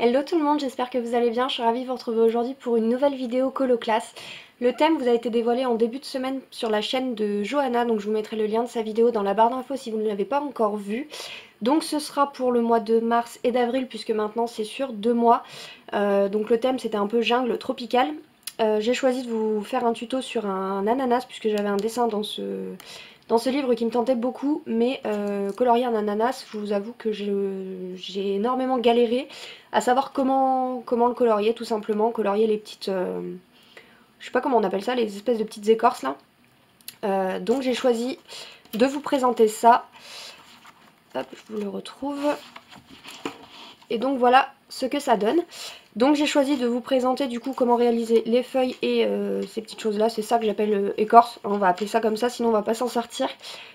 Hello tout le monde, j'espère que vous allez bien. Je suis ravie de vous retrouver aujourd'hui pour une nouvelle vidéo colo classe. Le thème vous a été dévoilé en début de semaine sur la chaîne de Johanna, donc je vous mettrai le lien de sa vidéo dans la barre d'infos si vous ne l'avez pas encore vu. Donc ce sera pour le mois de mars et d'avril puisque maintenant c'est sur 2 mois. Donc le thème c'était un peu jungle tropicale. J'ai choisi de vous faire un tuto sur un ananas puisque j'avais un dessin dans ce livre qui me tentait beaucoup, mais colorier un ananas, je vous avoue que j'ai énormément galéré à savoir comment le colorier, tout simplement, colorier les petites, je sais pas comment on appelle ça, les espèces de petites écorces là. Donc j'ai choisi de vous présenter ça. Hop, je vous le retrouve. Et donc voilà ce que ça donne. Donc j'ai choisi de vous présenter du coup comment réaliser les feuilles et ces petites choses là, c'est ça que j'appelle écorce, on va appeler ça comme ça sinon on va pas s'en sortir.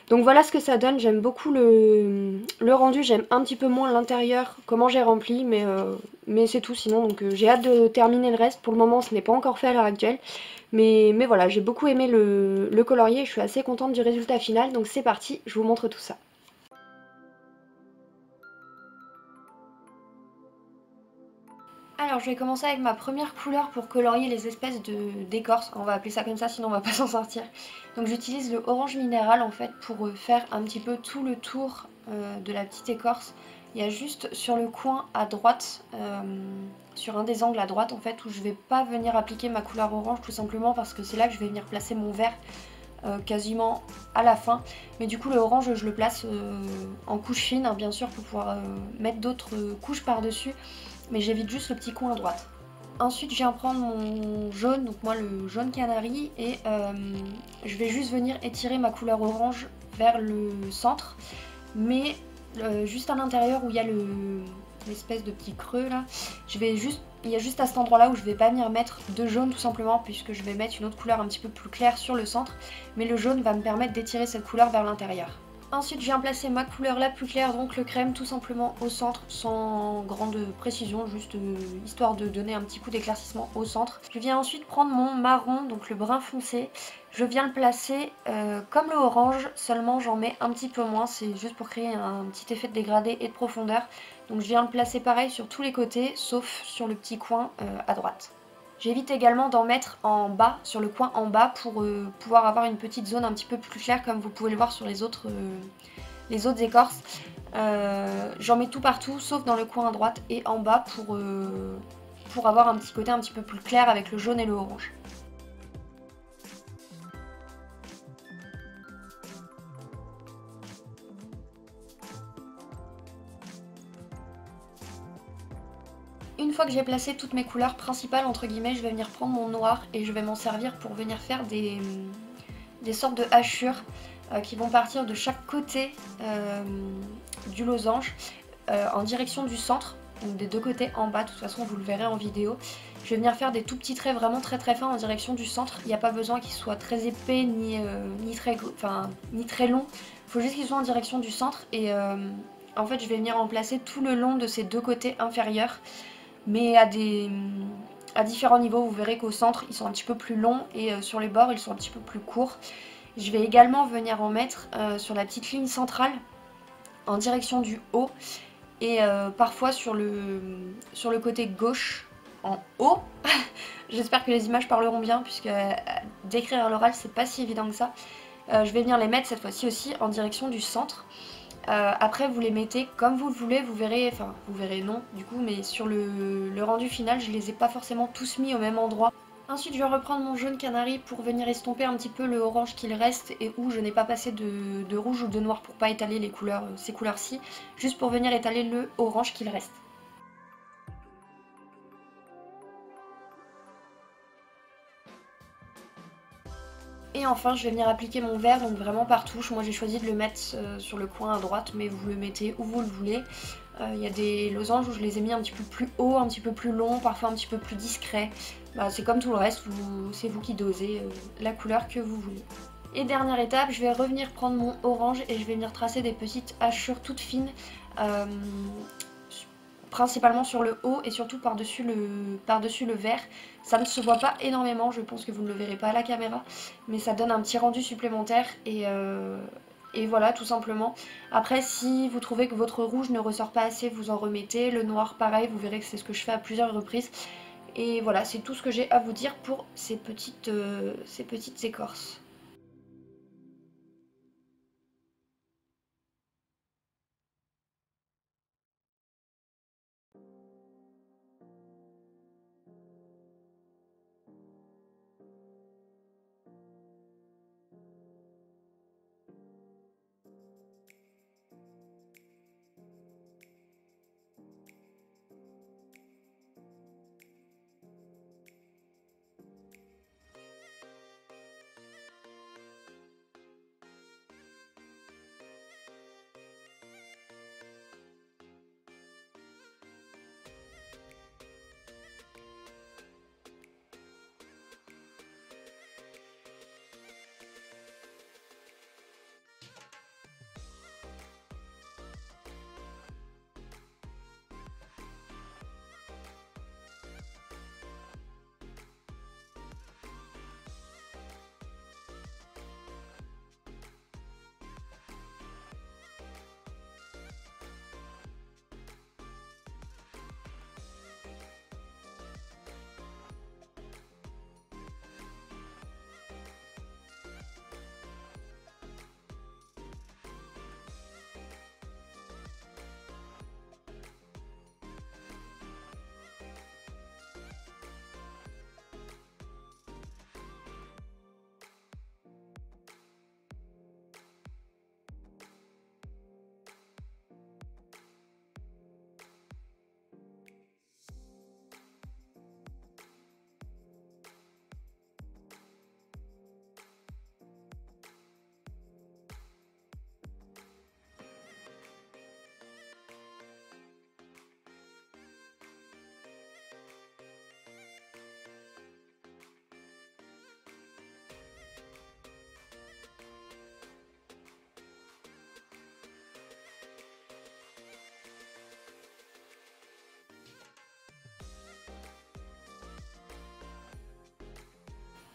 Donc voilà ce que ça donne, j'aime beaucoup le rendu, j'aime un petit peu moins l'intérieur, comment j'ai rempli, mais c'est tout sinon, donc j'ai hâte de terminer le reste, pour le moment ce n'est pas encore fait à l'heure actuelle. Mais voilà, j'ai beaucoup aimé le colorier, je suis assez contente du résultat final, donc c'est parti, je vous montre tout ça. Alors je vais commencer avec ma première couleur pour colorier les espèces d'écorce, on va appeler ça comme ça sinon on va pas s'en sortir. Donc j'utilise le orange minéral en fait pour faire un petit peu tout le tour de la petite écorce. Il y a juste sur le coin à droite, sur un des angles à droite en fait, où je vais pas venir appliquer ma couleur orange tout simplement parce que c'est là que je vais venir placer mon vert quasiment à la fin. Mais du coup le orange je le place en couche fine hein, bien sûr pour pouvoir mettre d'autres couches par dessus. Mais j'évite juste le petit coin à droite. Ensuite je viens prendre mon jaune, donc moi le jaune canari, et je vais juste venir étirer ma couleur orange vers le centre, mais juste à l'intérieur où il y a l'espèce de petit creux là, il y a juste à cet endroit là où je vais pas venir mettre de jaune tout simplement puisque je vais mettre une autre couleur un petit peu plus claire sur le centre, mais le jaune va me permettre d'étirer cette couleur vers l'intérieur. Ensuite je viens placer ma couleur la plus claire, donc le crème, tout simplement au centre, sans grande précision, juste histoire de donner un petit coup d'éclaircissement au centre. Je viens ensuite prendre mon marron, donc le brun foncé. Je viens le placer comme le orange, seulement j'en mets un petit peu moins, c'est juste pour créer un petit effet de dégradé et de profondeur. Donc je viens le placer pareil sur tous les côtés, sauf sur le petit coin à droite. J'évite également d'en mettre en bas, sur le coin en bas, pour pouvoir avoir une petite zone un petit peu plus claire comme vous pouvez le voir sur les autres écorces. J'en mets tout partout, sauf dans le coin à droite et en bas pour avoir un petit côté un petit peu plus clair avec le jaune et le orange. Une fois que j'ai placé toutes mes couleurs principales, entre guillemets, je vais venir prendre mon noir et je vais m'en servir pour venir faire des sortes de hachures qui vont partir de chaque côté du losange en direction du centre, donc des deux côtés en bas, de toute façon vous le verrez en vidéo. Je vais venir faire des tout petits traits vraiment très très fins en direction du centre. Il n'y a pas besoin qu'ils soient très épais ni très longs, il faut juste qu'ils soient en direction du centre et en fait je vais venir en placer tout le long de ces deux côtés inférieurs, mais à différents niveaux. Vous verrez qu'au centre ils sont un petit peu plus longs et sur les bords ils sont un petit peu plus courts. Je vais également venir en mettre sur la petite ligne centrale en direction du haut et parfois sur le côté gauche en haut. J'espère que les images parleront bien puisque décrire à l'oral c'est pas si évident que ça. Je vais venir les mettre cette fois-ci aussi en direction du centre. Après vous les mettez comme vous le voulez, vous verrez non du coup, mais sur le rendu final je les ai pas forcément tous mis au même endroit. Ensuite je vais reprendre mon jaune canari pour venir estomper un petit peu le orange qu'il reste et où je n'ai pas passé de rouge ou de noir pour pas étaler les couleurs, ces couleurs-ci, juste pour venir étaler le orange qu'il reste. Et enfin je vais venir appliquer mon vert, donc vraiment par touche. Moi j'ai choisi de le mettre sur le coin à droite, mais vous le mettez où vous le voulez. Il y a des losanges où je les ai mis un petit peu plus haut, un petit peu plus long, parfois un petit peu plus discret. Bah, c'est comme tout le reste, c'est vous qui dosez la couleur que vous voulez. Et dernière étape, je vais revenir prendre mon orange et je vais venir tracer des petites hachures toutes fines, principalement sur le haut et surtout par-dessus le vert. Ça ne se voit pas énormément, je pense que vous ne le verrez pas à la caméra, mais ça donne un petit rendu supplémentaire et Et voilà, tout simplement. Après, si vous trouvez que votre rouge ne ressort pas assez, vous en remettez. Le noir, pareil, vous verrez que c'est ce que je fais à plusieurs reprises. Et voilà, c'est tout ce que j'ai à vous dire pour ces petites écorces.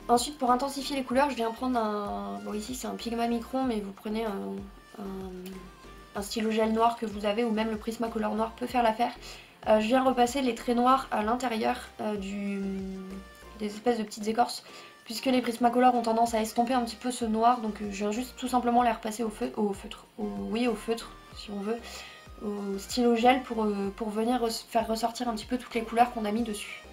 Ensuite, pour intensifier les couleurs, je viens prendre un... Bon, ici c'est un Pigma Micron, mais vous prenez un stylo gel noir que vous avez, ou même le Prismacolor noir peut faire l'affaire. Je viens repasser les traits noirs à l'intérieur des espèces de petites écorces, puisque les Prismacolor ont tendance à estomper un petit peu ce noir, donc je viens juste tout simplement les repasser au feutre, si on veut, au stylo gel pour venir faire ressortir un petit peu toutes les couleurs qu'on a mis dessus.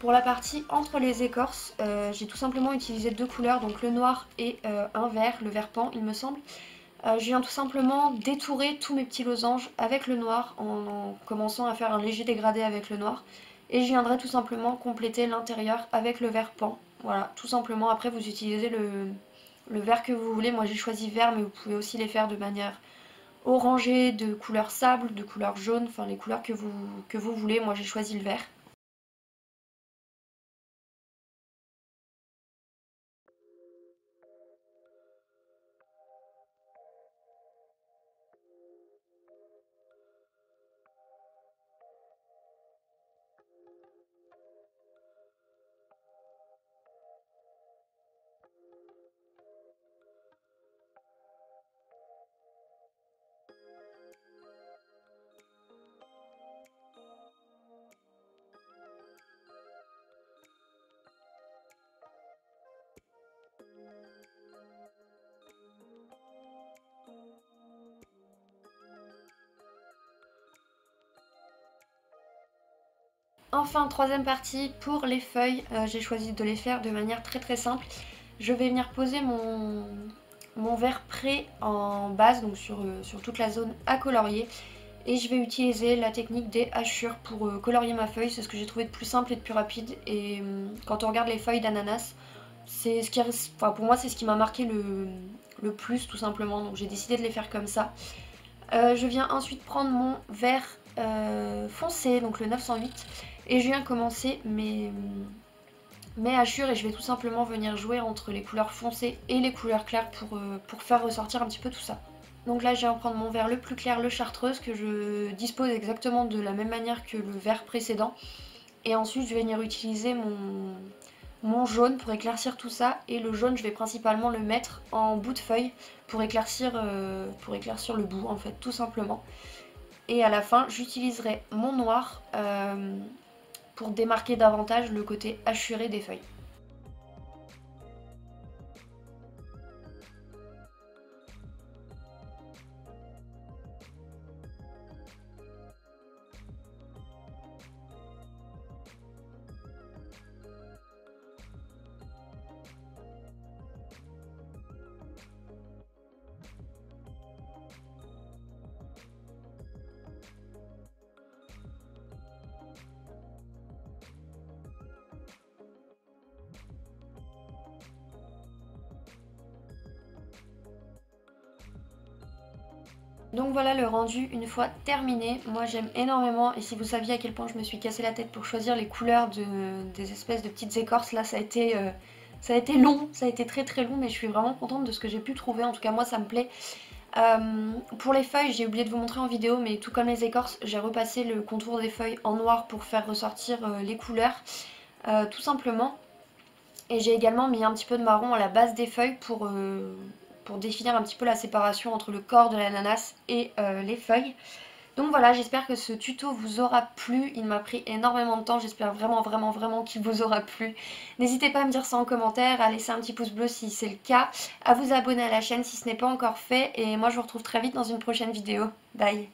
Pour la partie entre les écorces, j'ai tout simplement utilisé deux couleurs, donc le noir et un vert, le vert pan il me semble. Je viens tout simplement détourer tous mes petits losanges avec le noir en commençant à faire un léger dégradé avec le noir. Et je viendrai tout simplement compléter l'intérieur avec le vert pan. Voilà, tout simplement. Après vous utilisez le vert que vous voulez. Moi j'ai choisi vert, mais vous pouvez aussi les faire de manière orangée, de couleur sable, de couleur jaune, enfin les couleurs que vous voulez. Moi j'ai choisi le vert. Enfin, troisième partie, pour les feuilles, j'ai choisi de les faire de manière très simple. Je vais venir poser mon verre prêt en base, donc sur toute la zone à colorier. Et je vais utiliser la technique des hachures pour colorier ma feuille. C'est ce que j'ai trouvé de plus simple et de plus rapide. Et quand on regarde les feuilles d'ananas, c'est ce qui, enfin, pour moi c'est ce qui m'a marqué le plus tout simplement. Donc j'ai décidé de les faire comme ça. Je viens ensuite prendre mon vert foncé, donc le 908. Et je viens commencer mes hachures et je vais tout simplement venir jouer entre les couleurs foncées et les couleurs claires pour faire ressortir un petit peu tout ça. Donc là je viens prendre mon vert le plus clair, le chartreuse, que je dispose exactement de la même manière que le vert précédent. Et ensuite je vais venir utiliser mon jaune pour éclaircir tout ça. Et le jaune, je vais principalement le mettre en bout de feuille pour éclaircir le bout, en fait, tout simplement. Et à la fin, j'utiliserai mon noir pour démarquer davantage le côté hachuré des feuilles. Donc voilà le rendu une fois terminé. Moi j'aime énormément, et si vous saviez à quel point je me suis cassé la tête pour choisir les couleurs des espèces de petites écorces, là ça a été long, ça a été très très long, mais je suis vraiment contente de ce que j'ai pu trouver. En tout cas moi ça me plaît. Pour les feuilles, j'ai oublié de vous montrer en vidéo, mais tout comme les écorces, j'ai repassé le contour des feuilles en noir pour faire ressortir les couleurs, tout simplement. Et j'ai également mis un petit peu de marron à la base des feuilles pour définir un petit peu la séparation entre le corps de l'ananas et les feuilles. Donc voilà, j'espère que ce tuto vous aura plu. Il m'a pris énormément de temps, j'espère vraiment vraiment vraiment qu'il vous aura plu. N'hésitez pas à me dire ça en commentaire, à laisser un petit pouce bleu si c'est le cas, à vous abonner à la chaîne si ce n'est pas encore fait, et moi je vous retrouve très vite dans une prochaine vidéo. Bye!